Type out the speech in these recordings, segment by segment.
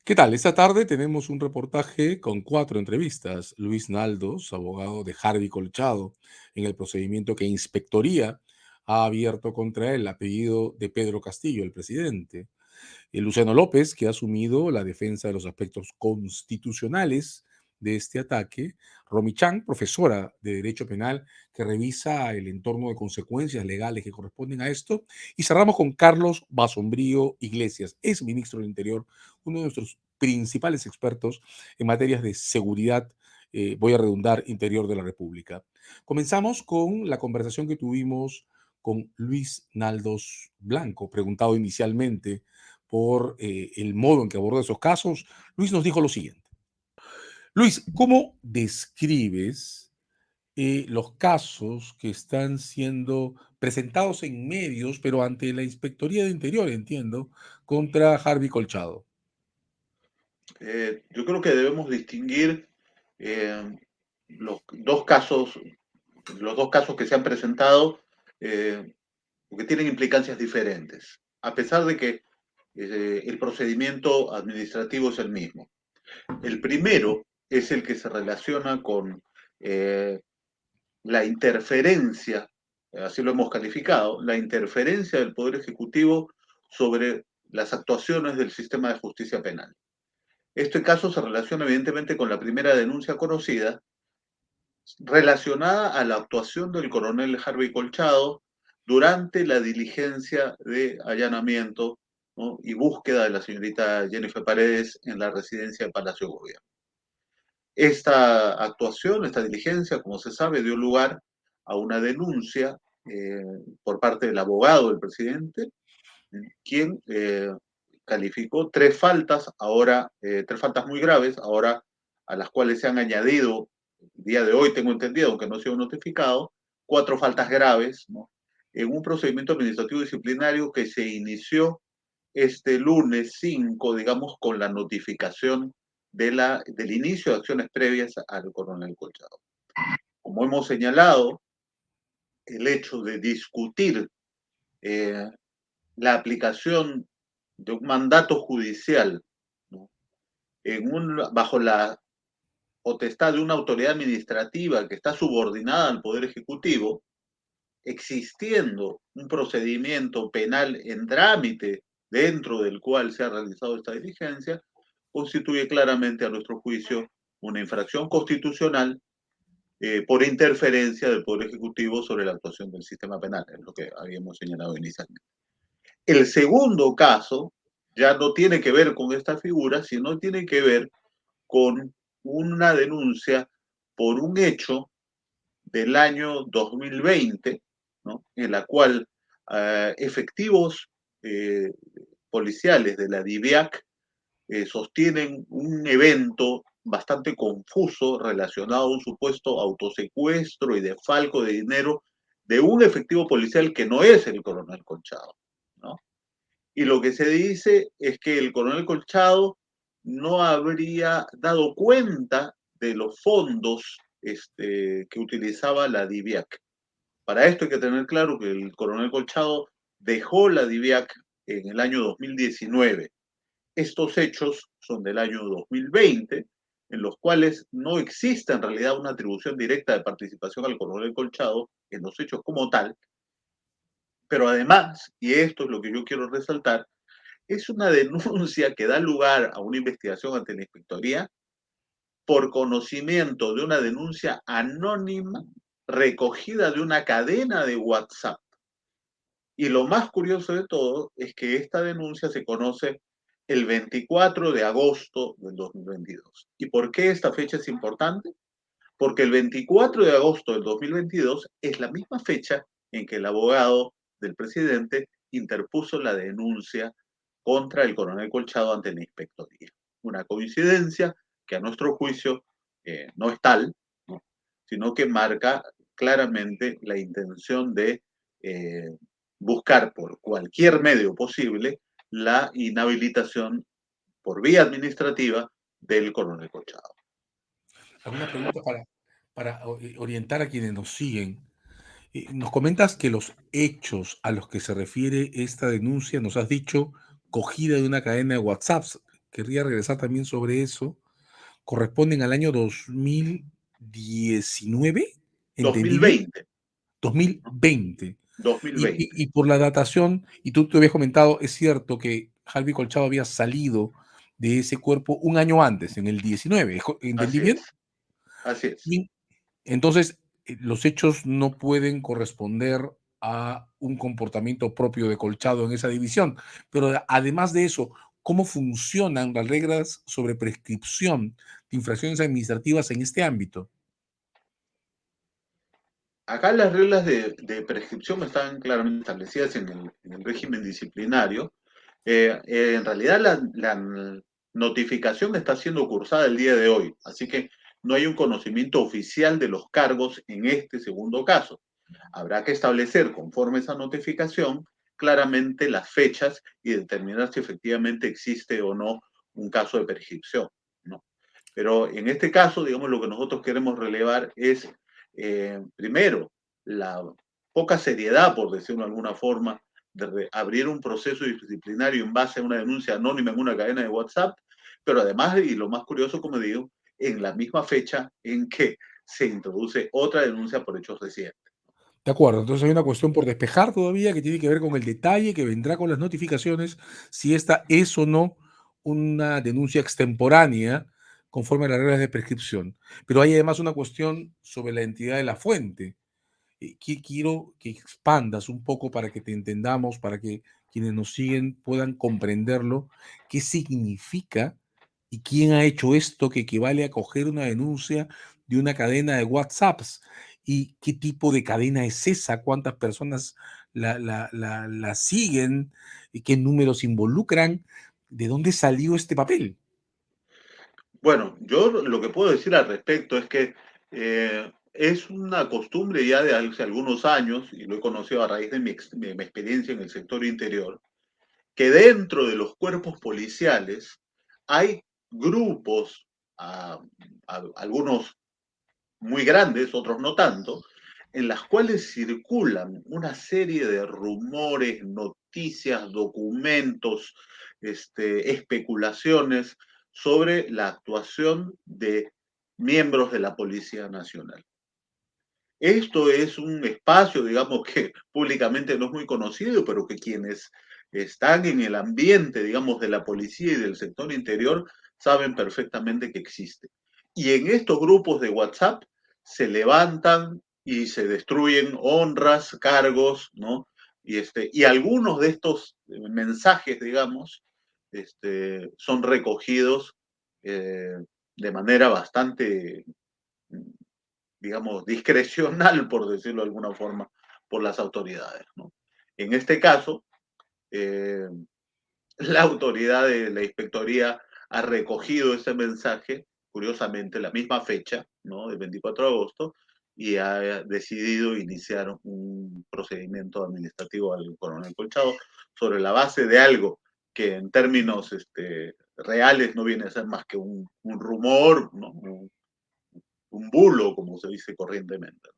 ¿Qué tal? Esta tarde tenemos un reportaje con 4 entrevistas. Luis Naldos, abogado de Harvey Colchado, en el procedimiento que Inspectoría ha abierto contra él, a pedido de Pedro Castillo, el presidente. Luciano López, que ha asumido la defensa de los aspectos constitucionales de este ataque. Romy Chang, profesora de Derecho Penal, que revisa el entorno de consecuencias legales que corresponden a esto. Y cerramos con Carlos Basombrío Iglesias, ex ministro del Interior, uno de nuestros principales expertos en materias de seguridad, voy a redundar, interior de la República. Comenzamos con la conversación que tuvimos con Luis Naldos Blanco, preguntado inicialmente por el modo en que abordó esos casos. Luis nos dijo lo siguiente. Luis, ¿cómo describes los casos que están siendo presentados en medios, pero ante la Inspectoría de Interior, entiendo, contra Harvey Colchado? Yo creo que debemos distinguir eh, dos casos, los dos casos que se han presentado, porque tienen implicancias diferentes, a pesar de que el procedimiento administrativo es el mismo. El primero es el que se relaciona con eh, la interferencia, así lo hemos calificado, la interferencia del Poder Ejecutivo sobre las actuaciones del sistema de justicia penal. Este caso se relaciona evidentemente con la primera denuncia conocida relacionada a la actuación del coronel Harvey Colchado durante la diligencia de allanamiento, ¿no?, y búsqueda de la señorita Jennifer Paredes en la residencia de Palacio de Gobierno. Esta actuación, esta diligencia, como se sabe, dio lugar a una denuncia eh, por parte del abogado del presidente, quien calificó tres faltas muy graves, ahora a las cuales se han añadido, el día de hoy tengo entendido, aunque no ha sido notificado, 4 faltas graves, ¿no?, en un procedimiento administrativo disciplinario que se inició este lunes 5, digamos, con la notificación del inicio de acciones previas al coronel Colchado. Como hemos señalado, el hecho de discutir eh, la aplicación de un mandato judicial, ¿no?, bajo la potestad de una autoridad administrativa que está subordinada al Poder Ejecutivo, existiendo un procedimiento penal en trámite dentro del cual se ha realizado esta diligencia, constituye claramente, a nuestro juicio, una infracción constitucional por interferencia del Poder Ejecutivo sobre la actuación del sistema penal, es lo que habíamos señalado inicialmente. El segundo caso ya no tiene que ver con esta figura, sino tiene que ver con una denuncia por un hecho del año 2020, ¿no?, en la cual efectivos eh, policiales de la DIVIAC sostienen un evento bastante confuso relacionado a un supuesto autosecuestro y defalco de dinero de un efectivo policial que no es el coronel Colchado, ¿no? Y lo que se dice es que el coronel Colchado no habría dado cuenta de los fondos que utilizaba la DIVIAC. Para esto hay que tener claro que el coronel Colchado dejó la DIVIAC en el año 2019. Estos hechos son del año 2020, en los cuales no existe en realidad una atribución directa de participación al coronel Colchado en los hechos como tal, pero además, y esto es lo que yo quiero resaltar, es una denuncia que da lugar a una investigación ante la Inspectoría por conocimiento de una denuncia anónima recogida de una cadena de WhatsApp. Y lo más curioso de todo es que esta denuncia se conoce el 24 de agosto del 2022. ¿Y por qué esta fecha es importante? Porque el 24 de agosto del 2022 es la misma fecha en que el abogado del presidente interpuso la denuncia contra el coronel Colchado ante la Inspectoría. Una coincidencia que a nuestro juicio no es tal, ¿no?, sino que marca claramente la intención de eh, buscar por cualquier medio posible la inhabilitación por vía administrativa del coronel Colchado. Alguna pregunta para orientar a quienes nos siguen. Nos comentas que los hechos a los que se refiere esta denuncia, nos has dicho, cogida de una cadena de WhatsApp. querría regresar también sobre eso, corresponden al año 2019, ¿entendí bien? 2020, ¿no? 2020. Y 2020. por la datación, y tú te habías comentado, es cierto que Harvey Colchado había salido de ese cuerpo un año antes, en el 19, ¿entendí Así bien? es, así es. Y entonces, los hechos no pueden corresponder a un comportamiento propio de Colchado en esa división. Pero además de eso, ¿cómo funcionan las reglas sobre prescripción de infracciones administrativas en este ámbito? Acá las reglas de prescripción están claramente establecidas en el régimen disciplinario. En realidad la notificación está siendo cursada el día de hoy, así que no hay un conocimiento oficial de los cargos en este segundo caso. Habrá que establecer, conforme a esa notificación, claramente las fechas y determinar si efectivamente existe o no un caso de prescripción, ¿no? Pero en este caso, digamos, lo que nosotros queremos relevar es, primero, la poca seriedad, por decirlo de alguna forma, de abrir un proceso disciplinario en base a una denuncia anónima en una cadena de WhatsApp, pero además, y lo más curioso, como digo, en la misma fecha en que se introduce otra denuncia por hechos recientes. De acuerdo, entonces hay una cuestión por despejar todavía que tiene que ver con el detalle que vendrá con las notificaciones, si esta es o no una denuncia extemporánea conforme a las reglas de prescripción. Pero hay además una cuestión sobre la entidad de la fuente. Quiero que expandas un poco para que te entendamos, para que quienes nos siguen puedan comprenderlo, qué significa y quién ha hecho esto que equivale a coger una denuncia de una cadena de WhatsApps y qué tipo de cadena es esa, cuántas personas la siguen, y qué números involucran, de dónde salió este papel. Bueno, yo lo que puedo decir al respecto es que es una costumbre ya de hace algunos años, y lo he conocido a raíz de de mi experiencia en el sector interior, que dentro de los cuerpos policiales hay grupos, a, algunos muy grandes, otros no tanto, en las cuales circulan una serie de rumores, noticias, documentos, especulaciones sobre la actuación de miembros de la Policía Nacional. Esto es un espacio, digamos, que públicamente no es muy conocido, pero que quienes están en el ambiente, digamos, de la policía y del sector interior saben perfectamente que existe. Y en estos grupos de WhatsApp se levantan y se destruyen honras, cargos, ¿no? Y algunos de estos mensajes, digamos, son recogidos eh, de manera bastante, digamos, discrecional, por decirlo de alguna forma, por las autoridades, ¿no? En este caso, eh, la autoridad de la inspectoría ha recogido ese mensaje, curiosamente, la misma fecha, ¿no? El 24 de agosto, y ha decidido iniciar un procedimiento administrativo al coronel Colchado sobre la base de algo que en términos reales no viene a ser más que un rumor, ¿no? Un bulo, como se dice corrientemente.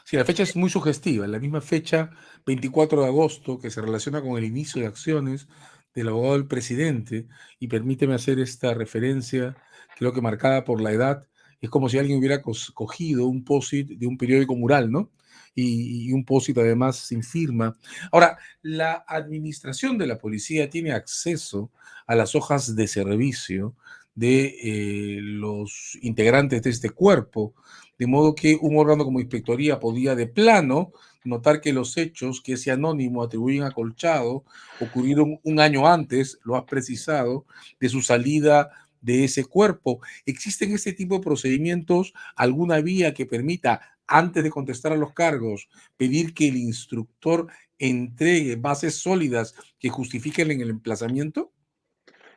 Sí, la fecha es muy sugestiva, la misma fecha, 24 de agosto, que se relaciona con el inicio de acciones del abogado del presidente, y permíteme hacer esta referencia, creo que marcada por la edad, es como si alguien hubiera cogido un POSIT de un periódico mural, ¿no? Y un POSIT además sin firma. Ahora, la administración de la policía tiene acceso a las hojas de servicio de los integrantes de este cuerpo, de modo que un órgano como inspectoría podía de plano notar que los hechos que ese anónimo atribuyen a Colchado ocurrieron un año antes, lo has precisado, de su salida de ese cuerpo. ¿Existen este tipo de procedimientos, alguna vía que permita, antes de contestar a los cargos, pedir que el instructor entregue bases sólidas que justifiquen el emplazamiento?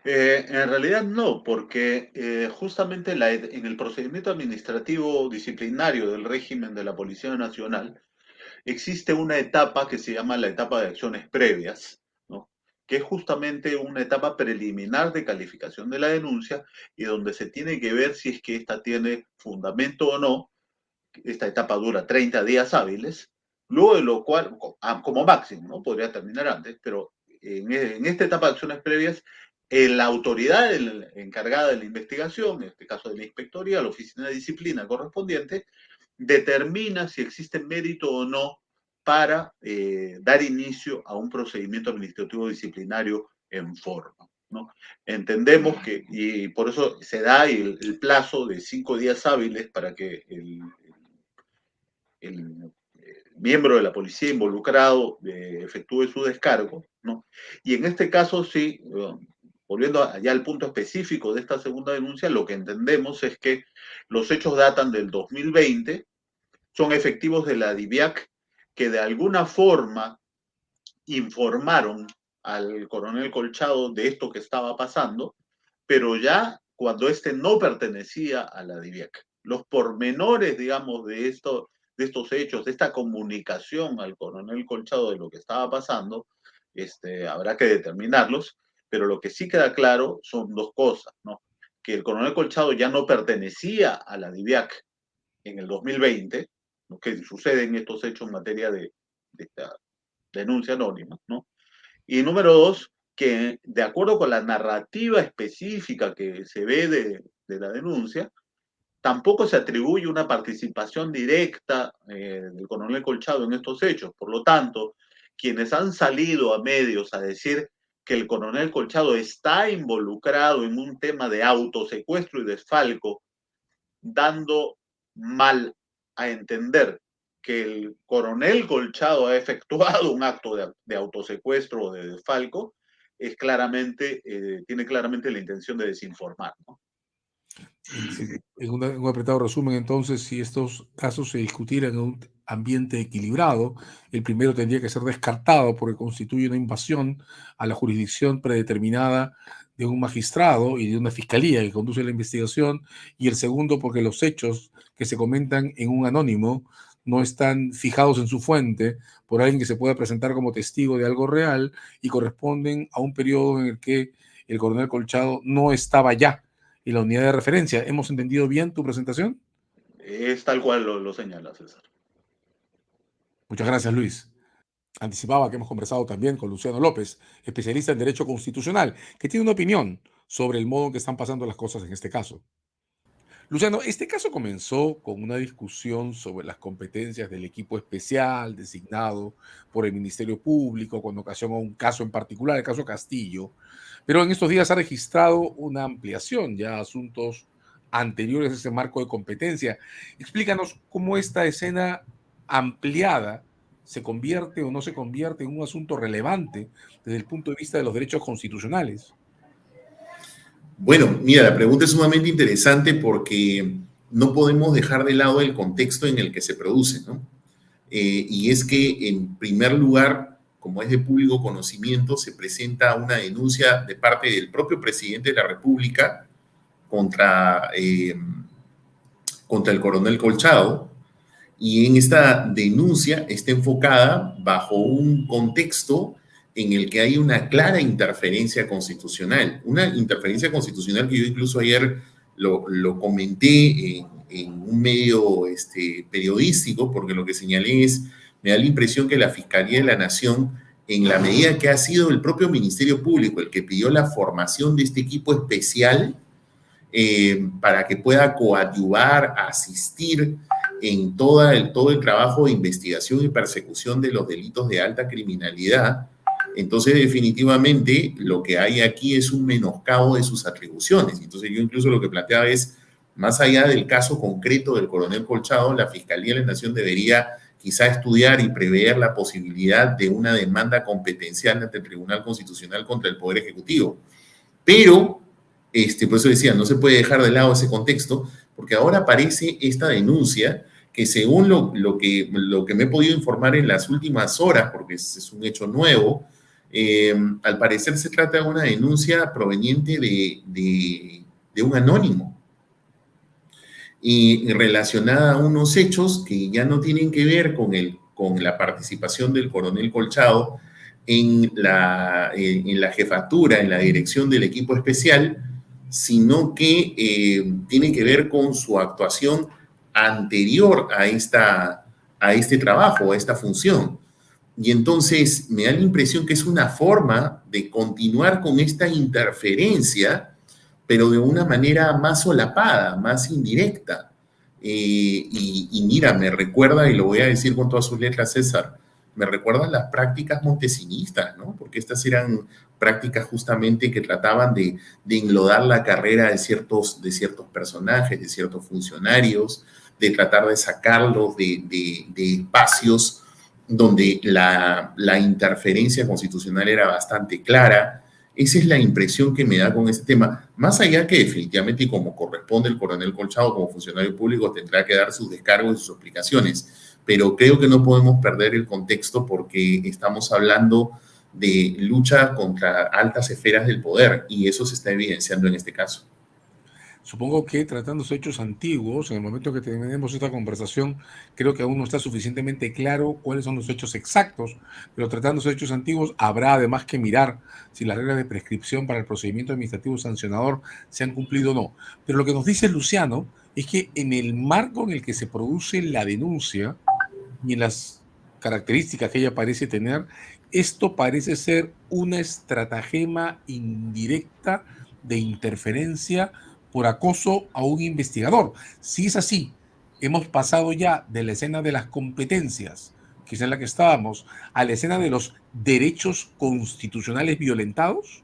En realidad no, porque justamente en el procedimiento administrativo disciplinario del régimen de la Policía Nacional existe una etapa que se llama la etapa de acciones previas, ¿no? Que es justamente una etapa preliminar de calificación de la denuncia y donde se tiene que ver si es que esta tiene fundamento o no. Esta etapa dura 30 días hábiles, luego de lo cual, como máximo, ¿no? Podría terminar antes, pero en esta etapa de acciones previas la autoridad encargada de la investigación, en este caso de la inspectoría, la oficina de disciplina correspondiente, determina si existe mérito o no para dar inicio a un procedimiento administrativo disciplinario en forma, ¿no? Entendemos que, y por eso se da el plazo de 5 días hábiles para que el miembro de la policía involucrado efectúe su descargo, ¿no? Y en este caso sí, volviendo allá al punto específico de esta segunda denuncia, lo que entendemos es que los hechos datan del 2020, son efectivos de la DIVIAC que de alguna forma informaron al coronel Colchado de esto que estaba pasando, pero ya cuando este no pertenecía a la DIVIAC. Los pormenores, digamos, de estos hechos, de esta comunicación al coronel Colchado de lo que estaba pasando, habrá que determinarlos, pero lo que sí queda claro son dos cosas, ¿no? Que el coronel Colchado ya no pertenecía a la DIVIAC en el 2020, lo que suceden estos hechos en materia de esta denuncia anónima, ¿no? Y número dos, que de acuerdo con la narrativa específica que se ve de la denuncia, tampoco se atribuye una participación directa del coronel Colchado en estos hechos. Por lo tanto, quienes han salido a medios a decir que el coronel Colchado está involucrado en un tema de autosecuestro y desfalco, dando mal a entender que el coronel Colchado ha efectuado un acto de autosecuestro o de desfalco, tiene claramente la intención de desinformar, ¿no? En un apretado resumen, entonces, si estos casos se discutieran en un ambiente equilibrado, el primero tendría que ser descartado porque constituye una invasión a la jurisdicción predeterminada de un magistrado y de una fiscalía que conduce la investigación, y el segundo porque los hechos que se comentan en un anónimo no están fijados en su fuente por alguien que se pueda presentar como testigo de algo real y corresponden a un periodo en el que el coronel Colchado no estaba ya y la unidad de referencia. ¿Hemos entendido bien tu presentación? Es tal cual lo señala César. Muchas gracias, Luis. Anticipaba que hemos conversado también con Luciano López, especialista en Derecho Constitucional, que tiene una opinión sobre el modo en que están pasando las cosas en este caso. Luciano, este caso comenzó con una discusión sobre las competencias del equipo especial designado por el Ministerio Público con ocasión a un caso en particular, el caso Castillo, pero en estos días ha registrado una ampliación ya a asuntos anteriores a ese marco de competencia. Explícanos cómo esta escena ampliada se convierte o no se convierte en un asunto relevante desde el punto de vista de los derechos constitucionales. Bueno, mira, la pregunta es sumamente interesante porque no podemos dejar de lado el contexto en el que se produce, ¿no? Y es que, en primer lugar, como es de público conocimiento, se presenta una denuncia de parte del propio presidente de la República contra, contra el coronel Colchado, y en esta denuncia está enfocada bajo un contexto en el que hay una clara interferencia constitucional, una interferencia constitucional que yo incluso ayer lo comenté en un medio periodístico, porque lo que señalé es, me da la impresión que la Fiscalía de la Nación, en la medida que ha sido el propio Ministerio Público el que pidió la formación de este equipo especial para que pueda coadyuvar, asistir en todo el trabajo de investigación y persecución de los delitos de alta criminalidad. Entonces, definitivamente, lo que hay aquí es un menoscabo de sus atribuciones. Entonces, yo incluso lo que planteaba es, más allá del caso concreto del coronel Colchado, la Fiscalía de la Nación debería quizá estudiar y prever la posibilidad de una demanda competencial ante el Tribunal Constitucional contra el Poder Ejecutivo. Pero, por eso decía, no se puede dejar de lado ese contexto, porque ahora aparece esta denuncia que, según lo que me he podido informar en las últimas horas, porque es un hecho nuevo, al parecer se trata de una denuncia proveniente de un anónimo y relacionada a unos hechos que ya no tienen que ver con la participación del coronel Colchado en la jefatura, en la dirección del equipo especial, sino que tiene que ver con su actuación anterior a este trabajo, a esta función. Y entonces me da la impresión que es una forma de continuar con esta interferencia, pero de una manera más solapada, más indirecta. Y mira, me recuerda, y lo voy a decir con todas sus letras, César, me recuerdan las prácticas montesinistas, ¿no? Porque estas eran prácticas justamente que trataban de enlodar la carrera de ciertos personajes, de ciertos funcionarios, de tratar de sacarlos de espacios donde la interferencia constitucional era bastante clara. Esa es la impresión que me da con este tema. Más allá que definitivamente, y como corresponde, el coronel Colchado como funcionario público tendrá que dar sus descargos y sus explicaciones, pero creo que no podemos perder el contexto porque estamos hablando de lucha contra altas esferas del poder y eso se está evidenciando en este caso. Supongo que tratándose de hechos antiguos, en el momento que tenemos esta conversación, creo que aún no está suficientemente claro cuáles son los hechos exactos, pero tratándose de hechos antiguos, habrá además que mirar si las reglas de prescripción para el procedimiento administrativo sancionador se han cumplido o no. Pero lo que nos dice Luciano es que en el marco en el que se produce la denuncia y en las características que ella parece tener, esto parece ser una estratagema indirecta de interferencia por acoso a un investigador. Si es así, hemos pasado ya de la escena de las competencias, que es en la que estábamos, a la escena de los derechos constitucionales violentados.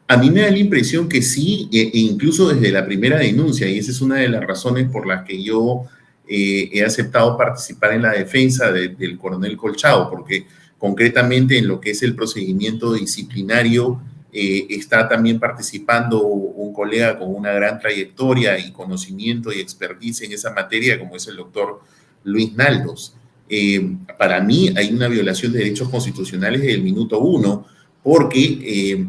A mí me da la impresión que sí, incluso desde la primera denuncia, y esa es una de las razones por las que yo he aceptado participar en la defensa del coronel Colchado, porque concretamente en lo que es el procedimiento disciplinario está también participando un colega con una gran trayectoria y conocimiento y expertise en esa materia, como es el doctor Luis Naldos. Para mí hay una violación de derechos constitucionales desde el minuto uno, porque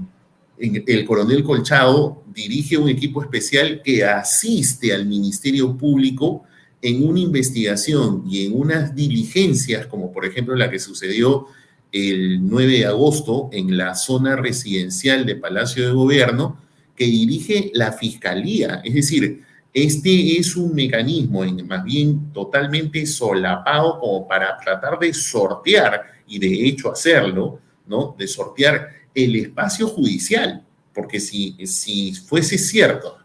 el coronel Colchado dirige un equipo especial que asiste al Ministerio Público en una investigación y en unas diligencias, como por ejemplo la que sucedió el 9 de agosto en la zona residencial de Palacio de Gobierno, que dirige la Fiscalía. Es decir, este es un mecanismo más bien totalmente solapado como para tratar de sortear, y de hecho hacerlo, ¿no? De sortear el espacio judicial, porque si fuese cierto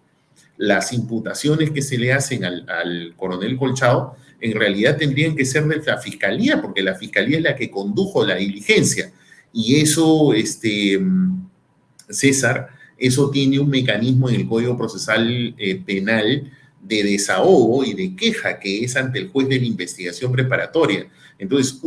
las imputaciones que se le hacen al coronel Colchado, en realidad tendrían que ser de la Fiscalía, porque la Fiscalía es la que condujo la diligencia. Y eso, César, eso tiene un mecanismo en el Código Procesal Penal de desahogo y de queja, que es ante el juez de la investigación preparatoria. Entonces,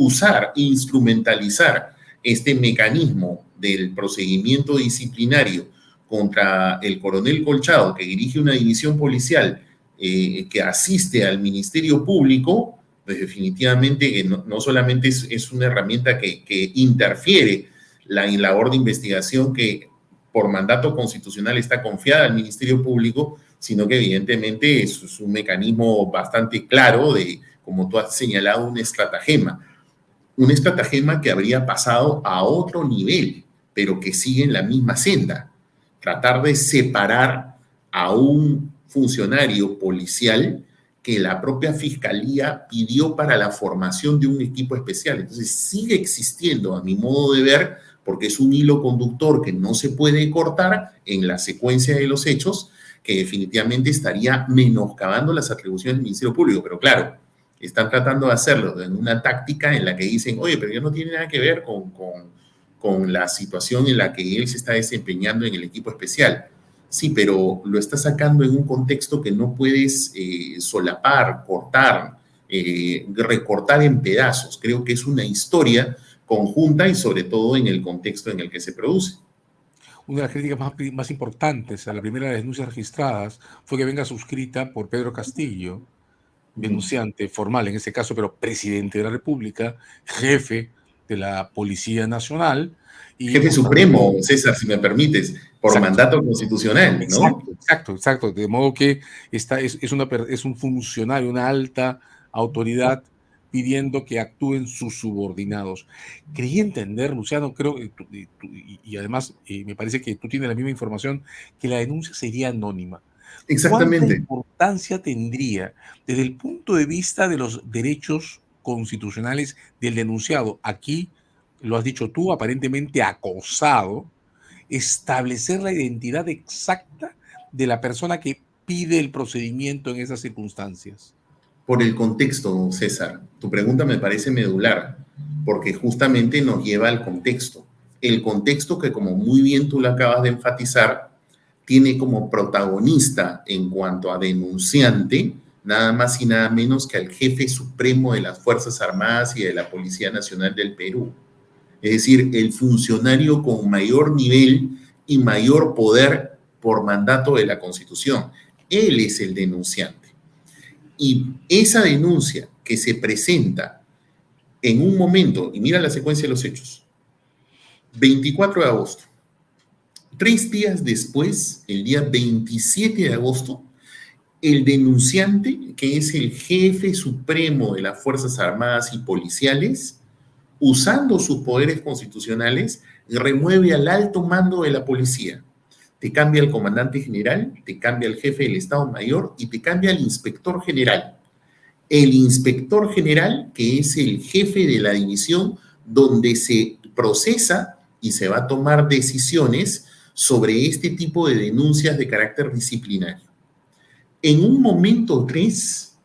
instrumentalizar este mecanismo del procedimiento disciplinario contra el coronel Colchado, que dirige una división policial que asiste al Ministerio Público, pues definitivamente que no solamente es una herramienta que interfiere en la labor de investigación que por mandato constitucional está confiada al Ministerio Público, sino que evidentemente es un mecanismo bastante claro de, como tú has señalado, un estratagema que habría pasado a otro nivel, pero que sigue en la misma senda. Tratar de separar a un funcionario policial que la propia fiscalía pidió para la formación de un equipo especial. Entonces sigue existiendo, a mi modo de ver, porque es un hilo conductor que no se puede cortar en la secuencia de los hechos, que definitivamente estaría menoscabando las atribuciones del Ministerio Público. Pero claro, están tratando de hacerlo en una táctica en la que dicen, oye, pero ya no tiene nada que ver con la situación en la que él se está desempeñando en el equipo especial. Sí, pero lo está sacando en un contexto que no puedes solapar, cortar, recortar en pedazos. Creo que es una historia conjunta y sobre todo en el contexto en el que se produce. Una de las críticas más importantes a la primera de las denuncias registradas fue que venga suscrita por Pedro Castillo, denunciante formal en este caso, pero presidente de la República, jefe de la Policía Nacional. Y Jefe supremo, César, si me permites, por exacto, mandato constitucional, ¿no? Exacto. De modo que es un funcionario, una alta autoridad pidiendo que actúen sus subordinados. Creí entender, Luciano, creo, y además me parece que tú tienes la misma información, que la denuncia sería anónima. ¿Cuánta Exactamente. importancia tendría desde el punto de vista de los derechos constitucionales del denunciado? Aquí lo has dicho tú, aparentemente acosado, establecer la identidad exacta de la persona que pide el procedimiento en esas circunstancias? Por el contexto, César. Tu pregunta me parece medular, porque justamente nos lleva al contexto. El contexto que, como muy bien tú lo acabas de enfatizar, tiene como protagonista en cuanto a denunciante nada más y nada menos que al jefe supremo de las Fuerzas Armadas y de la Policía Nacional del Perú. Es decir, el funcionario con mayor nivel y mayor poder por mandato de la Constitución. Él es el denunciante. Y esa denuncia que se presenta en un momento, y mira la secuencia de los hechos, 24 de agosto, 3 días después, el día 27 de agosto, el denunciante, que es el jefe supremo de las Fuerzas Armadas y Policiales, usando sus poderes constitucionales, remueve al alto mando de la policía. Te cambia el comandante general, te cambia el jefe del Estado Mayor y te cambia el inspector general. El inspector general, que es el jefe de la división donde se procesa y se va a tomar decisiones sobre este tipo de denuncias de carácter disciplinario. En un momento 3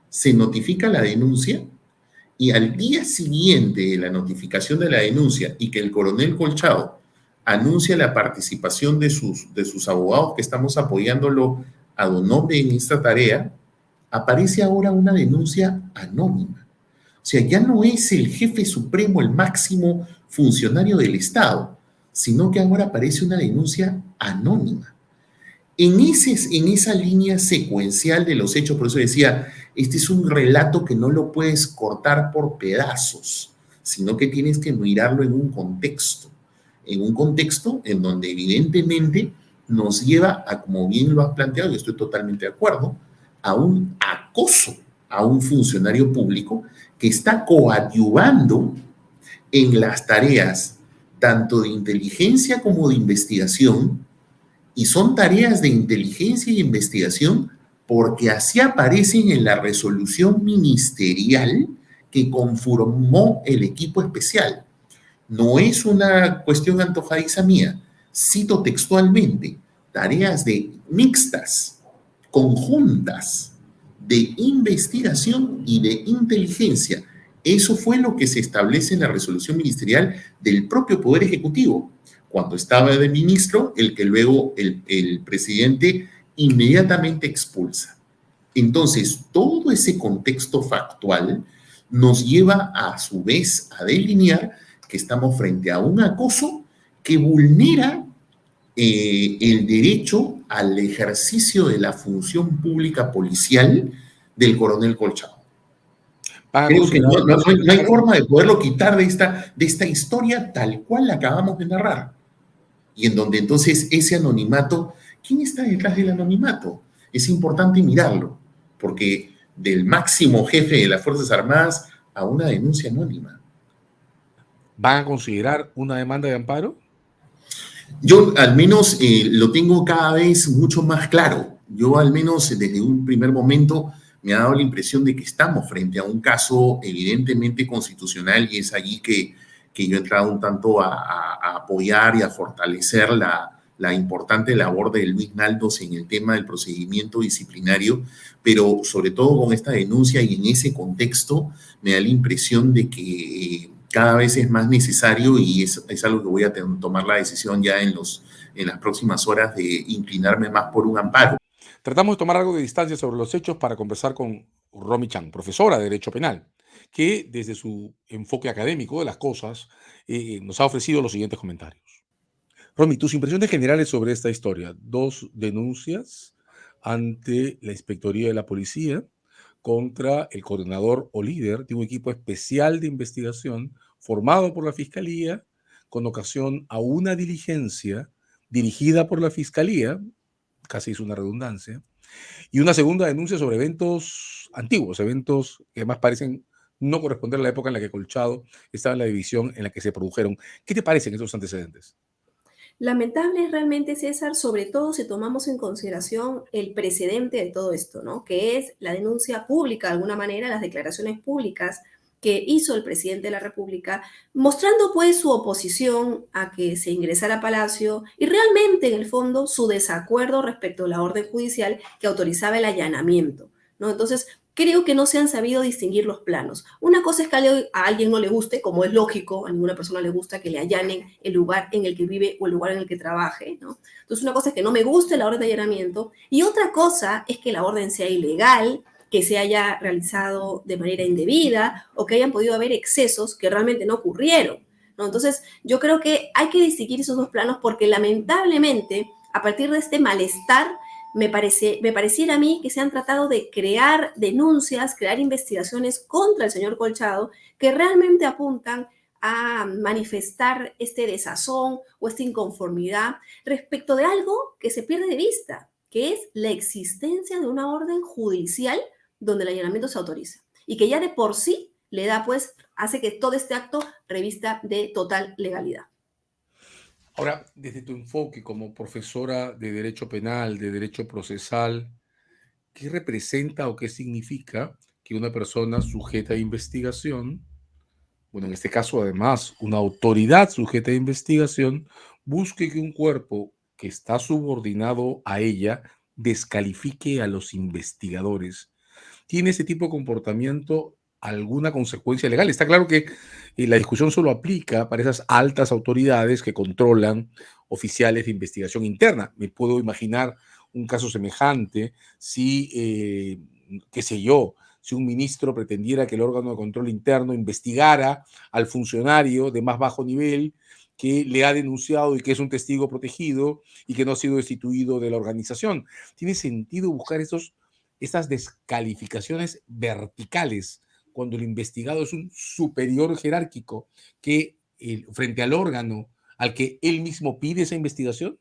se notifica la denuncia y al día siguiente de la notificación de la denuncia y que el coronel Colchado anuncia la participación de sus abogados que estamos apoyándolo a donombre en esta tarea, aparece ahora una denuncia anónima. O sea, ya no es el jefe supremo, el máximo funcionario del Estado, sino que ahora aparece una denuncia anónima. En esa línea secuencial de los hechos, por eso decía, este es un relato que no lo puedes cortar por pedazos, sino que tienes que mirarlo en un contexto en donde evidentemente nos lleva a, como bien lo has planteado, y estoy totalmente de acuerdo, a un acoso a un funcionario público que está coadyuvando en las tareas tanto de inteligencia como de investigación, y son tareas de inteligencia y investigación porque así aparecen en la resolución ministerial que conformó el equipo especial. No es una cuestión antojadiza mía. Cito textualmente, tareas mixtas, conjuntas, de investigación y de inteligencia. Eso fue lo que se establece en la resolución ministerial del propio Poder Ejecutivo, cuando estaba de ministro, el que luego el presidente inmediatamente expulsa. Entonces, todo ese contexto factual nos lleva a su vez a delinear que estamos frente a un acoso que vulnera el derecho al ejercicio de la función pública policial del coronel Colchado. Creo que no hay forma de poderlo quitar de esta historia tal cual la acabamos de narrar. Y en donde entonces ese anonimato, ¿quién está detrás del anonimato? Es importante mirarlo, porque del máximo jefe de las Fuerzas Armadas a una denuncia anónima. ¿Van a considerar una demanda de amparo? Yo al menos lo tengo cada vez mucho más claro. Yo al menos desde un primer momento me ha dado la impresión de que estamos frente a un caso evidentemente constitucional y es allí que yo he entrado un tanto a apoyar y a fortalecer la importante labor de Luis Naldos en el tema del procedimiento disciplinario, pero sobre todo con esta denuncia y en ese contexto me da la impresión de que cada vez es más necesario y es algo que voy a tomar la decisión ya en las próximas horas de inclinarme más por un amparo. Tratamos de tomar algo de distancia sobre los hechos para conversar con Romy Chang, profesora de Derecho Penal, que desde su enfoque académico de las cosas nos ha ofrecido los siguientes comentarios. Romy, tus impresiones generales sobre esta historia. 2 denuncias ante la Inspectoría de la Policía contra el coordinador o líder de un equipo especial de investigación formado por la Fiscalía con ocasión a una diligencia dirigida por la Fiscalía, casi hizo una redundancia, y una segunda denuncia sobre eventos antiguos, eventos que más parecen no corresponder a la época en la que Colchado estaba en la división en la que se produjeron. ¿Qué te parecen esos antecedentes? Lamentable realmente, César, sobre todo si tomamos en consideración el precedente de todo esto, ¿no? Que es la denuncia pública, de alguna manera, las declaraciones públicas que hizo el presidente de la República, mostrando pues su oposición a que se ingresara a Palacio y realmente en el fondo su desacuerdo respecto a la orden judicial que autorizaba el allanamiento, ¿no? Entonces, creo que no se han sabido distinguir los planos. Una cosa es que a alguien no le guste, como es lógico, a ninguna persona le gusta que le allanen el lugar en el que vive o el lugar en el que trabaje, ¿no? Entonces, una cosa es que no me guste la orden de allanamiento y otra cosa es que la orden sea ilegal, que se haya realizado de manera indebida o que hayan podido haber excesos que realmente no ocurrieron, ¿no? Entonces, yo creo que hay que distinguir esos dos planos porque lamentablemente, a partir de este malestar, me pareciera a mí que se han tratado de crear denuncias, crear investigaciones contra el señor Colchado que realmente apuntan a manifestar este desazón o esta inconformidad respecto de algo que se pierde de vista, que es la existencia de una orden judicial donde el allanamiento se autoriza y que ya de por sí le da, pues, hace que todo este acto revista de total legalidad. Ahora, desde tu enfoque como profesora de Derecho Penal, de Derecho Procesal, ¿qué representa o qué significa que una persona sujeta a investigación, bueno, en este caso además una autoridad sujeta a investigación, busque que un cuerpo que está subordinado a ella descalifique a los investigadores? ¿Tiene ese tipo de comportamiento alguna consecuencia legal? Está claro que la discusión solo aplica para esas altas autoridades que controlan oficiales de investigación interna. Me puedo imaginar un caso semejante si, qué sé yo, si un ministro pretendiera que el órgano de control interno investigara al funcionario de más bajo nivel que le ha denunciado y que es un testigo protegido y que no ha sido destituido de la organización. ¿Tiene sentido buscar estas descalificaciones verticales cuando el investigado es un superior jerárquico que frente al órgano al que él mismo pide esa investigación?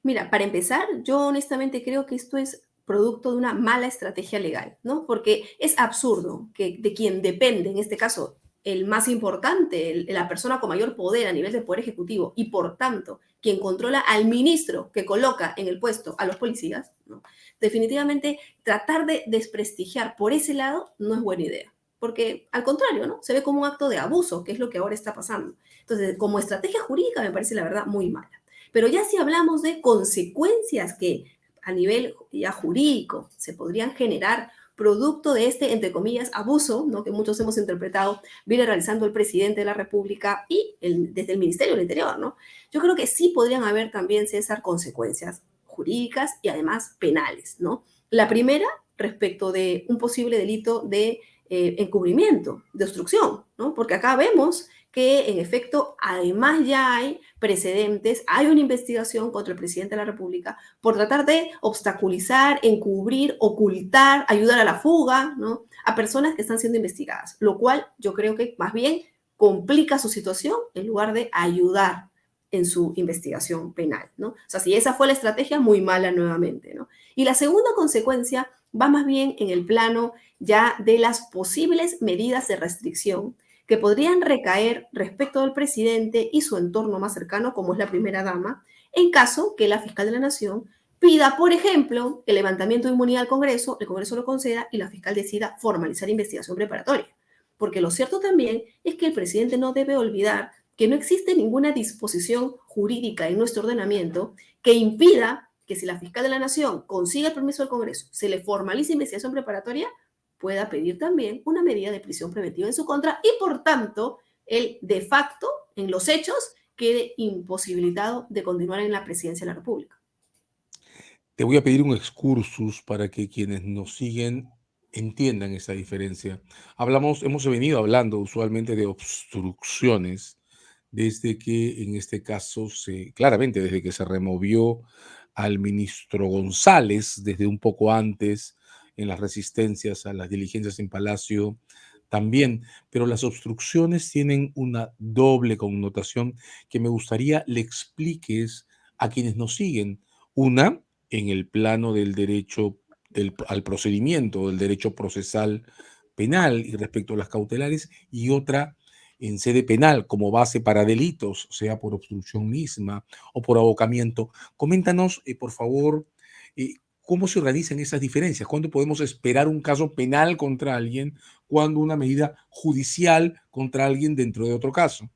Mira, para empezar, yo honestamente creo que esto es producto de una mala estrategia legal, ¿no? Porque es absurdo que de quien depende, en este caso, el más importante, la persona con mayor poder a nivel del Poder Ejecutivo y por tanto quien controla al ministro que coloca en el puesto a los policías, ¿no? Definitivamente tratar de desprestigiar por ese lado no es buena idea. Porque al contrario, ¿no? Se ve como un acto de abuso, que es lo que ahora está pasando. Entonces, como estrategia jurídica me parece la verdad muy mala. Pero ya si hablamos de consecuencias que a nivel ya jurídico se podrían generar producto de este, entre comillas, abuso, ¿no? Que muchos hemos interpretado, viene realizando el presidente de la República y desde el Ministerio del Interior, ¿no? Yo creo que sí podrían haber también, César, consecuencias jurídicas y además penales, ¿no? La primera, respecto de un posible delito de encubrimiento, de obstrucción, ¿no? Porque acá vemos que en efecto, además ya hay precedentes, hay una investigación contra el presidente de la República por tratar de obstaculizar, encubrir, ocultar, ayudar a la fuga, ¿no? A personas que están siendo investigadas, lo cual yo creo que más bien complica su situación en lugar de ayudar en su investigación penal, ¿no? O sea, si esa fue la estrategia, muy mala nuevamente, ¿no? Y la segunda consecuencia va más bien en el plano ya de las posibles medidas de restricción que podrían recaer respecto del presidente y su entorno más cercano, como es la primera dama, en caso que la fiscal de la Nación pida, por ejemplo, el levantamiento de inmunidad al Congreso, el Congreso lo conceda y la fiscal decida formalizar investigación preparatoria. Porque lo cierto también es que el presidente no debe olvidar que no existe ninguna disposición jurídica en nuestro ordenamiento que impida que si la fiscal de la Nación consigue el permiso del Congreso, se le formalice investigación preparatoria, pueda pedir también una medida de prisión preventiva en su contra y, por tanto, él de facto, en los hechos, quede imposibilitado de continuar en la presidencia de la República. Te voy a pedir un excursus para que quienes nos siguen entiendan esa diferencia. Hemos venido hablando usualmente de obstrucciones desde que en este caso claramente desde que se removió al ministro González, desde un poco antes en las resistencias a las diligencias en Palacio también, pero las obstrucciones tienen una doble connotación que me gustaría le expliques a quienes nos siguen. Una, en el plano del derecho al procedimiento, del derecho procesal penal y respecto a las cautelares, y otra en sede penal como base para delitos, sea por obstrucción misma o por abocamiento. Coméntanos, por favor, ¿cómo se organizan esas diferencias? ¿Cuándo podemos esperar un caso penal contra alguien? ¿Cuándo una medida judicial contra alguien dentro de otro caso?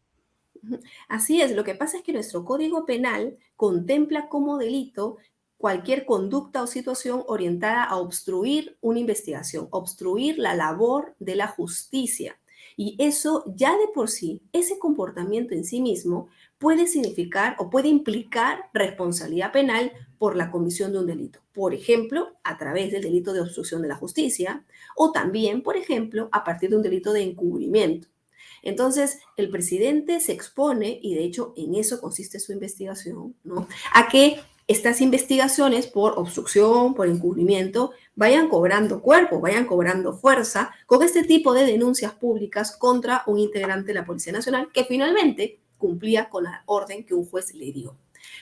Así es, lo que pasa es que nuestro Código Penal contempla como delito cualquier conducta o situación orientada a obstruir una investigación, obstruir la labor de la justicia. Y eso ya de por sí, ese comportamiento en sí mismo puede significar o puede implicar responsabilidad penal por la comisión de un delito. Por ejemplo, a través del delito de obstrucción de la justicia o también, por ejemplo, a partir de un delito de encubrimiento. Entonces, el presidente se expone, y de hecho en eso consiste su investigación, ¿no? A que estas investigaciones por obstrucción, por encubrimiento, vayan cobrando cuerpo, vayan cobrando fuerza con este tipo de denuncias públicas contra un integrante de la Policía Nacional que finalmente cumplía con la orden que un juez le dio.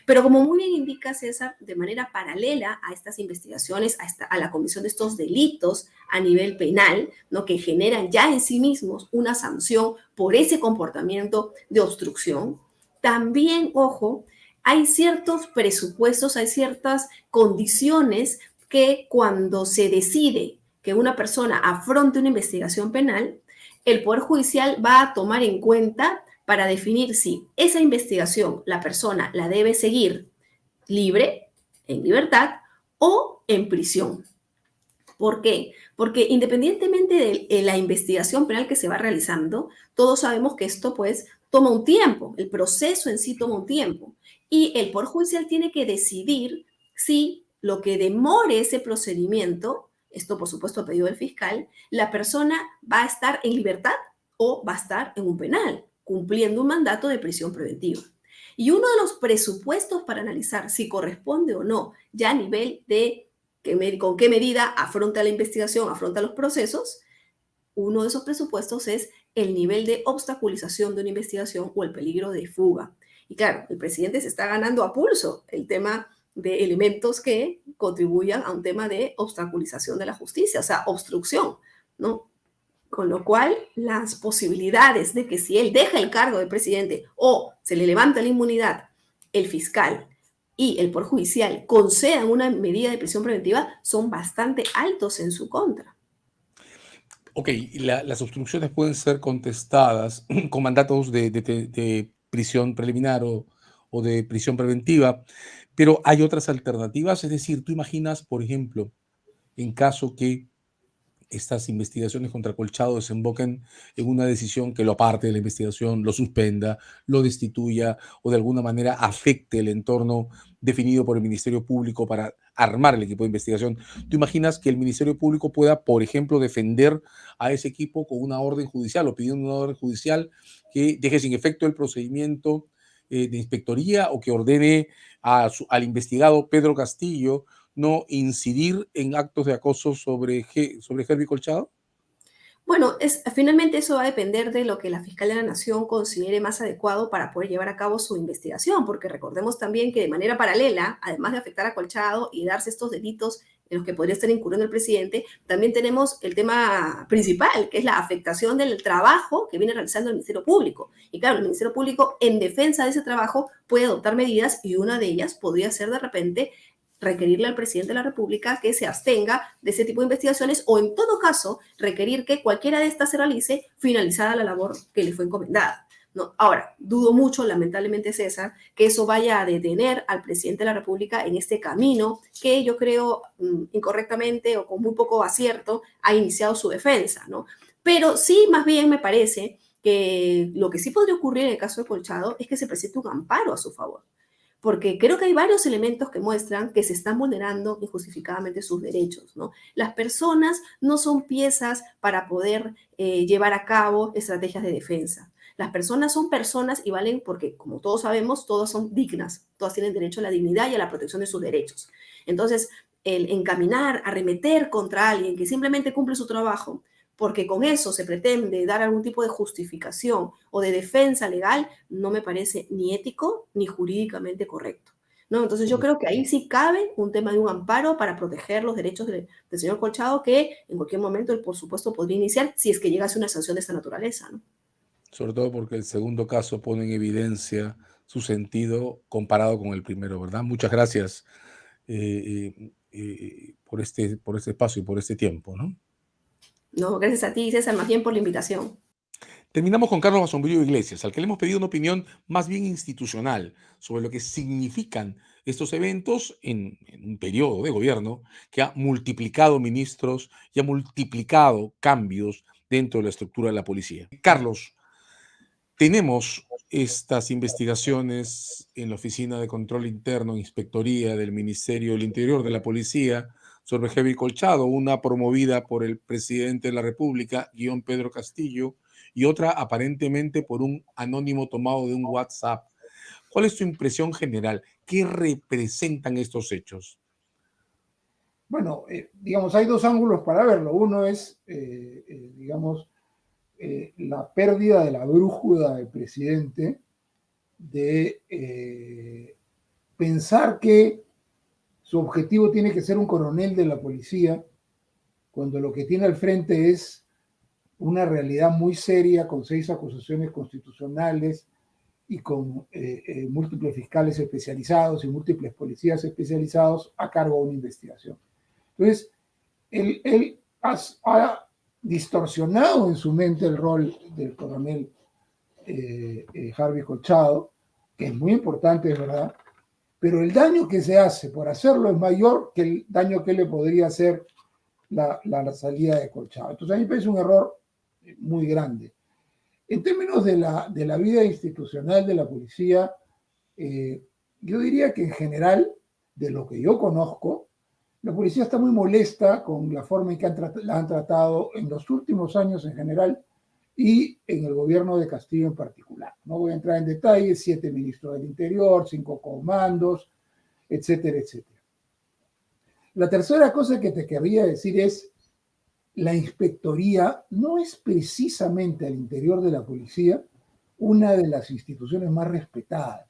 Pero como muy bien indica César, de manera paralela a estas investigaciones, a la comisión de estos delitos a nivel penal, ¿no? Que generan ya en sí mismos una sanción por ese comportamiento de obstrucción, también, ojo, hay ciertos presupuestos, hay ciertas condiciones que cuando se decide que una persona afronte una investigación penal, el Poder Judicial va a tomar en cuenta para definir si esa investigación la persona la debe seguir libre, en libertad o en prisión. ¿Por qué? Porque independientemente de la investigación penal que se va realizando, todos sabemos que esto pues toma un tiempo, el proceso en sí toma un tiempo y el Poder Judicial tiene que decidir si lo que demore ese procedimiento, esto por supuesto a pedido del fiscal, la persona va a estar en libertad o va a estar en un penal, cumpliendo un mandato de prisión preventiva. Y uno de los presupuestos para analizar si corresponde o no, ya a nivel de con qué medida afronta la investigación, afronta los procesos, uno de esos presupuestos es el nivel de obstaculización de una investigación o el peligro de fuga. Y claro, el presidente se está ganando a pulso el tema de elementos que contribuyan a un tema de obstaculización de la justicia, o sea, obstrucción, ¿no? Con lo cual, las posibilidades de que si él deja el cargo de presidente o se le levanta la inmunidad, el fiscal y el Poder Judicial concedan una medida de prisión preventiva son bastante altos en su contra. Ok, las obstrucciones pueden ser contestadas con mandatos de prisión preliminar o de prisión preventiva, pero hay otras alternativas. Es decir, tú imaginas, por ejemplo, en caso que estas investigaciones contra Colchado desemboquen en una decisión que lo aparte de la investigación, lo suspenda, lo destituya o de alguna manera afecte el entorno definido por el Ministerio Público para armar el equipo de investigación. ¿Tú imaginas que el Ministerio Público pueda, por ejemplo, defender a ese equipo con una orden judicial o pidiendo una orden judicial que deje sin efecto el procedimiento de inspectoría o que ordene al investigado Pedro Castillo no incidir en actos de acoso sobre Herbie Colchado? Bueno, finalmente eso va a depender de lo que la fiscal de la Nación considere más adecuado para poder llevar a cabo su investigación, porque recordemos también que de manera paralela, además de afectar a Colchado y darse estos delitos en los que podría estar incurriendo el presidente, también tenemos el tema principal, que es la afectación del trabajo que viene realizando el Ministerio Público. Y claro, el Ministerio Público, en defensa de ese trabajo, puede adoptar medidas y una de ellas podría ser de repente requerirle al presidente de la República que se abstenga de ese tipo de investigaciones o en todo caso requerir que cualquiera de estas se realice finalizada la labor que le fue encomendada. ¿No? Ahora, dudo mucho, lamentablemente, César, que eso vaya a detener al presidente de la República en este camino que yo creo incorrectamente o con muy poco acierto ha iniciado su defensa, ¿no? Pero sí, más bien me parece que lo que sí podría ocurrir en el caso de Colchado es que se presente un amparo a su favor, porque creo que hay varios elementos que muestran que se están vulnerando injustificadamente sus derechos, ¿no? Las personas no son piezas para poder llevar a cabo estrategias de defensa. Las personas son personas y valen porque, como todos sabemos, todas son dignas, todas tienen derecho a la dignidad y a la protección de sus derechos. Entonces, el encaminar, arremeter contra alguien que simplemente cumple su trabajo, porque con eso se pretende dar algún tipo de justificación o de defensa legal, no me parece ni ético ni jurídicamente correcto, ¿no? Entonces yo creo que ahí sí cabe un tema de un amparo para proteger los derechos del señor Colchado, que en cualquier momento él, por supuesto, podría iniciar si es que llegase una sanción de esta naturaleza, ¿no? Sobre todo porque el segundo caso pone en evidencia su sentido comparado con el primero, ¿verdad? Muchas gracias, por este espacio y por este tiempo, ¿no? No, gracias a ti, César, más bien por la invitación. Terminamos con Carlos Basombrío Iglesias, al que le hemos pedido una opinión más bien institucional sobre lo que significan estos eventos en un periodo de gobierno que ha multiplicado ministros y ha multiplicado cambios dentro de la estructura de la policía. Carlos, tenemos estas investigaciones en la Oficina de Control Interno, Inspectoría del Ministerio del Interior de la Policía sobre Heavy Colchado, una promovida por el presidente de la República, guión Pedro Castillo, y otra aparentemente por un anónimo tomado de un WhatsApp. ¿Cuál es tu impresión general? ¿Qué representan estos hechos? Bueno, digamos, hay dos ángulos para verlo. Uno es, digamos, la pérdida de la brújula del presidente de pensar que su objetivo tiene que ser un coronel de la policía, cuando lo que tiene al frente es una realidad muy seria, con 6 acusaciones constitucionales y con múltiples fiscales especializados y múltiples policías especializados a cargo de una investigación. Entonces, él ha distorsionado en su mente el rol del coronel Harvey Colchado, que es muy importante, es verdad, pero el daño que se hace por hacerlo es mayor que el daño que le podría hacer la salida de Colchado. Entonces, a mí me parece un error muy grande. En términos de la vida institucional de la policía, yo diría que en general, de lo que yo conozco, la policía está muy molesta con la forma en que la han tratado en los últimos años en general y en el gobierno de Castillo en particular. No voy a entrar en detalles, 7 ministros del Interior, 5 comandos, etcétera, etcétera. La tercera cosa que te querría decir es, la inspectoría no es precisamente al interior de la policía una de las instituciones más respetadas,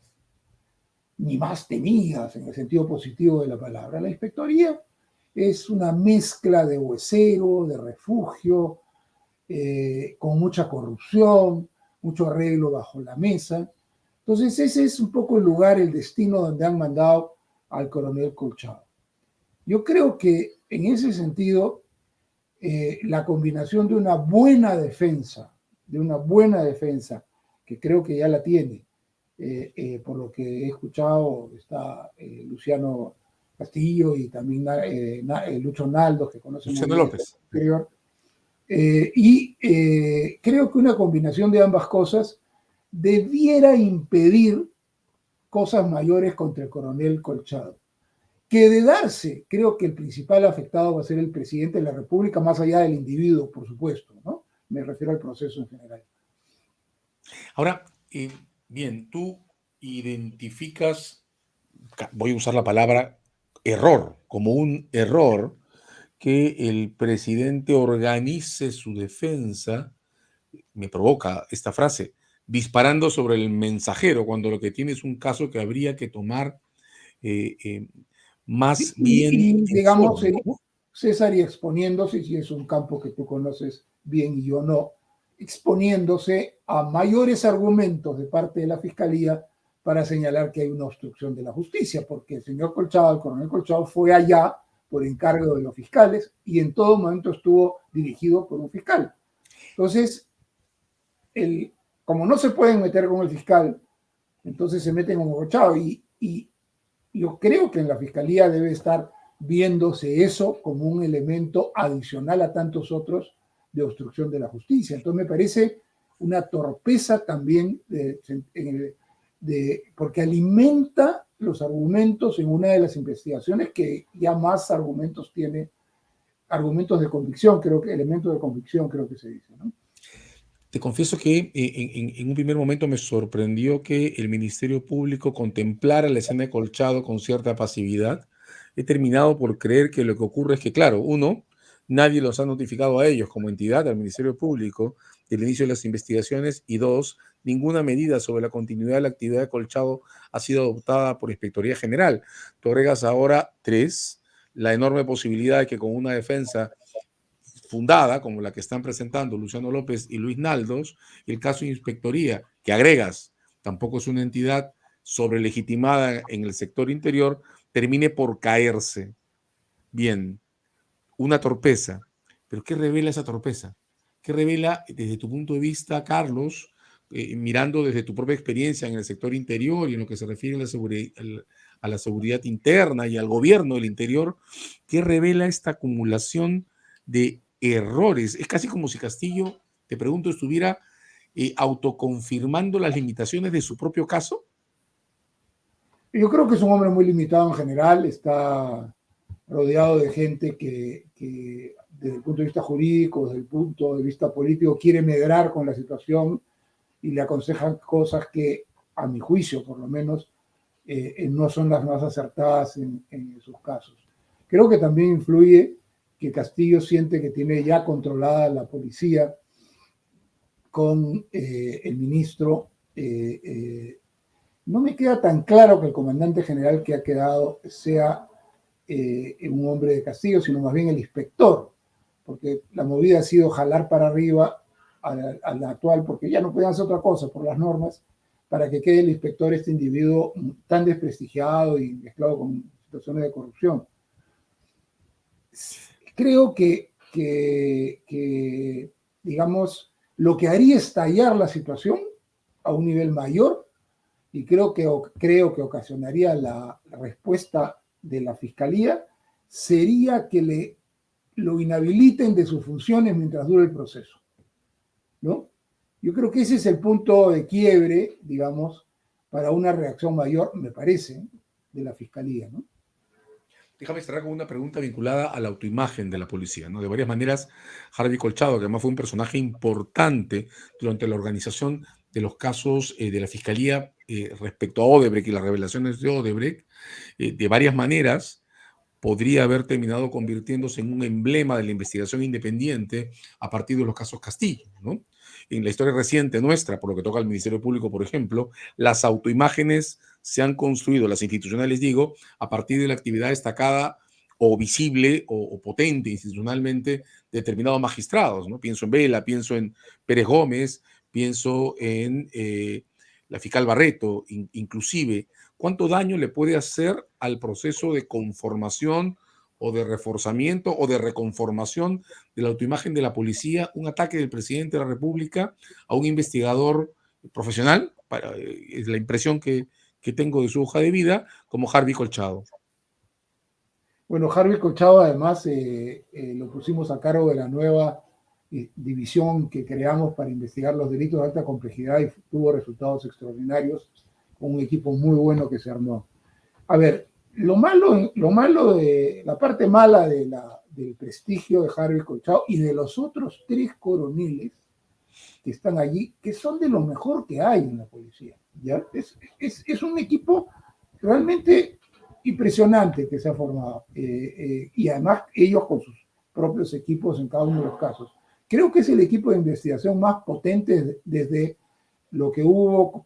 ni más temidas en el sentido positivo de la palabra. La inspectoría es una mezcla de huesero, de refugio, con mucha corrupción, mucho arreglo bajo la mesa. Entonces ese es un poco el lugar, el destino donde han mandado al coronel Colchado. Yo creo que en ese sentido, la combinación de una buena defensa, que creo que ya la tiene, por lo que he escuchado, está Luciano Castillo y también Lucho Naldo, que conoce muy Luciano bien López. el interior. Creo que una combinación de ambas cosas debiera impedir cosas mayores contra el coronel Colchado. Que de darse, creo que el principal afectado va a ser el presidente de la República, más allá del individuo, por supuesto, ¿no? Me refiero al proceso en general. Ahora, bien, tú identificas, voy a usar la palabra error, como un error que el presidente organice su defensa, me provoca esta frase, disparando sobre el mensajero, cuando lo que tiene es un caso que habría que tomar más bien digamos, forma, ¿no? César, y exponiéndose, si es un campo que tú conoces bien y yo no, exponiéndose a mayores argumentos de parte de la Fiscalía para señalar que hay una obstrucción de la justicia, porque el señor Colchado, el coronel Colchado, fue allá por encargo de los fiscales y en todo momento estuvo dirigido por un fiscal. Entonces, como no se pueden meter con el fiscal, entonces se meten con Colchado y yo creo que en la Fiscalía debe estar viéndose eso como un elemento adicional a tantos otros de obstrucción de la justicia. Entonces me parece una torpeza también porque alimenta los argumentos en una de las investigaciones que ya más argumentos tiene, argumentos de convicción, creo que elementos de convicción creo que se dice, ¿no? Te confieso que en un primer momento me sorprendió que el Ministerio Público contemplara la escena de Colchado con cierta pasividad. He terminado por creer que lo que ocurre es que, claro, uno, nadie los ha notificado a ellos como entidad, al Ministerio Público, del inicio de las investigaciones, y dos, ninguna medida sobre la continuidad de la actividad de Colchado ha sido adoptada por Inspectoría General. Tú agregas ahora, tres, la enorme posibilidad de que con una defensa fundada, como la que están presentando Luciano López y Luis Naldos, el caso de Inspectoría, que agregas, tampoco es una entidad sobrelegitimada en el sector interior, termine por caerse. Bien, una torpeza. Pero ¿qué revela esa torpeza? ¿Qué revela desde tu punto de vista, Carlos, mirando desde tu propia experiencia en el sector interior y en lo que se refiere a la seguridad interna y al gobierno del interior? ¿Qué revela esta acumulación de errores? Es casi como si Castillo, te pregunto, estuviera autoconfirmando las limitaciones de su propio caso. Yo creo que es un hombre muy limitado en general, está rodeado de gente que desde el punto de vista jurídico, desde el punto de vista político, quiere medrar con la situación y le aconsejan cosas que, a mi juicio por lo menos, no son las más acertadas en sus casos. Creo que también influye que Castillo siente que tiene ya controlada la policía con el ministro. No me queda tan claro que el comandante general que ha quedado sea un hombre de Castillo, sino más bien el inspector, porque la movida ha sido jalar para arriba a la actual, porque ya no pueden hacer otra cosa por las normas, para que quede el inspector, este individuo tan desprestigiado y mezclado con situaciones de corrupción. Creo que digamos, lo que haría estallar la situación a un nivel mayor, y creo que ocasionaría la respuesta de la Fiscalía, sería que lo inhabiliten de sus funciones mientras dure el proceso, ¿no? Yo creo que ese es el punto de quiebre, digamos, para una reacción mayor, me parece, de la Fiscalía, ¿no? Déjame cerrar con una pregunta vinculada a la autoimagen de la policía, ¿no? De varias maneras, Harvey Colchado, que además fue un personaje importante durante la organización de los casos de la Fiscalía respecto a Odebrecht y las revelaciones de Odebrecht, de varias maneras podría haber terminado convirtiéndose en un emblema de la investigación independiente a partir de los casos Castillo, ¿no? En la historia reciente nuestra, por lo que toca al Ministerio Público, por ejemplo, las autoimágenes se han construido, las institucionales digo, a partir de la actividad destacada o visible o potente institucionalmente de determinados magistrados, ¿no? Pienso en Vela, pienso en Pérez Gómez, pienso en la fiscal Barreto, inclusive. ¿Cuánto daño le puede hacer al proceso de conformación o de reforzamiento o de reconformación de la autoimagen de la policía un ataque del presidente de la República a un investigador profesional? Es la impresión que tengo de su hoja de vida, como Harvey Colchado. Bueno, Harvey Colchado además lo pusimos a cargo de la nueva división que creamos para investigar los delitos de alta complejidad y tuvo resultados extraordinarios con un equipo muy bueno que se armó. A ver, lo malo de la parte mala del prestigio de Harvey Colchado y de los otros 3 coroneles que están allí, que son de lo mejor que hay en la policía. ¿Ya? Es un equipo realmente impresionante que se ha formado, y además ellos con sus propios equipos en cada uno de los casos. Creo que es el equipo de investigación más potente desde lo que hubo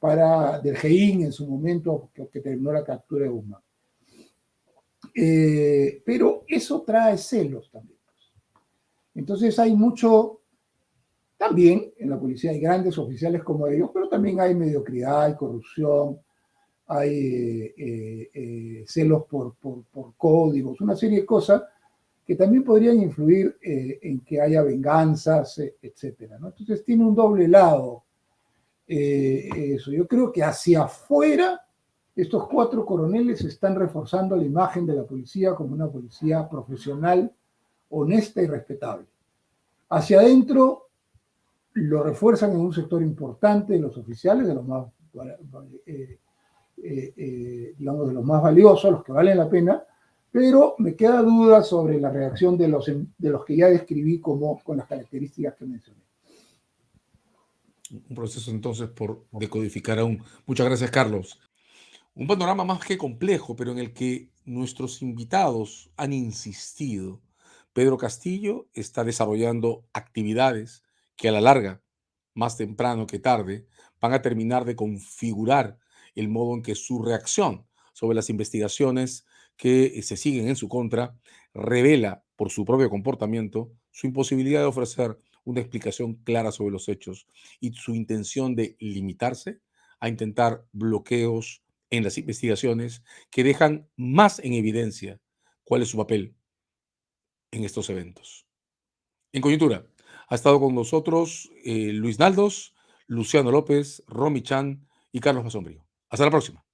del GEIN en su momento, que terminó la captura de Guzmán. Pero eso trae celos también. Entonces hay mucho, también en la policía hay grandes oficiales como ellos, pero también hay mediocridad, hay corrupción, hay celos por códigos, una serie de cosas que también podrían influir en que haya venganzas, etcétera, ¿no? Entonces tiene un doble lado eso. Yo creo que hacia afuera estos 4 coroneles están reforzando la imagen de la policía como una policía profesional, honesta y respetable. Hacia adentro lo refuerzan en un sector importante de los oficiales, de los más digamos, de los más valiosos, los que valen la pena, pero me queda duda sobre la reacción de los que ya describí con las características que mencioné. Un proceso entonces por decodificar aún. Muchas gracias, Carlos. Un panorama más que complejo, pero en el que nuestros invitados han insistido. Pedro Castillo está desarrollando actividades que a la larga, más temprano que tarde, van a terminar de configurar el modo en que su reacción sobre las investigaciones que se siguen en su contra revela por su propio comportamiento su imposibilidad de ofrecer una explicación clara sobre los hechos y su intención de limitarse a intentar bloqueos en las investigaciones que dejan más en evidencia cuál es su papel en estos eventos. En coyuntura, ha estado con nosotros Luis Naldos, Luciano López, Romy Chan y Carlos Basombrío. Hasta la próxima.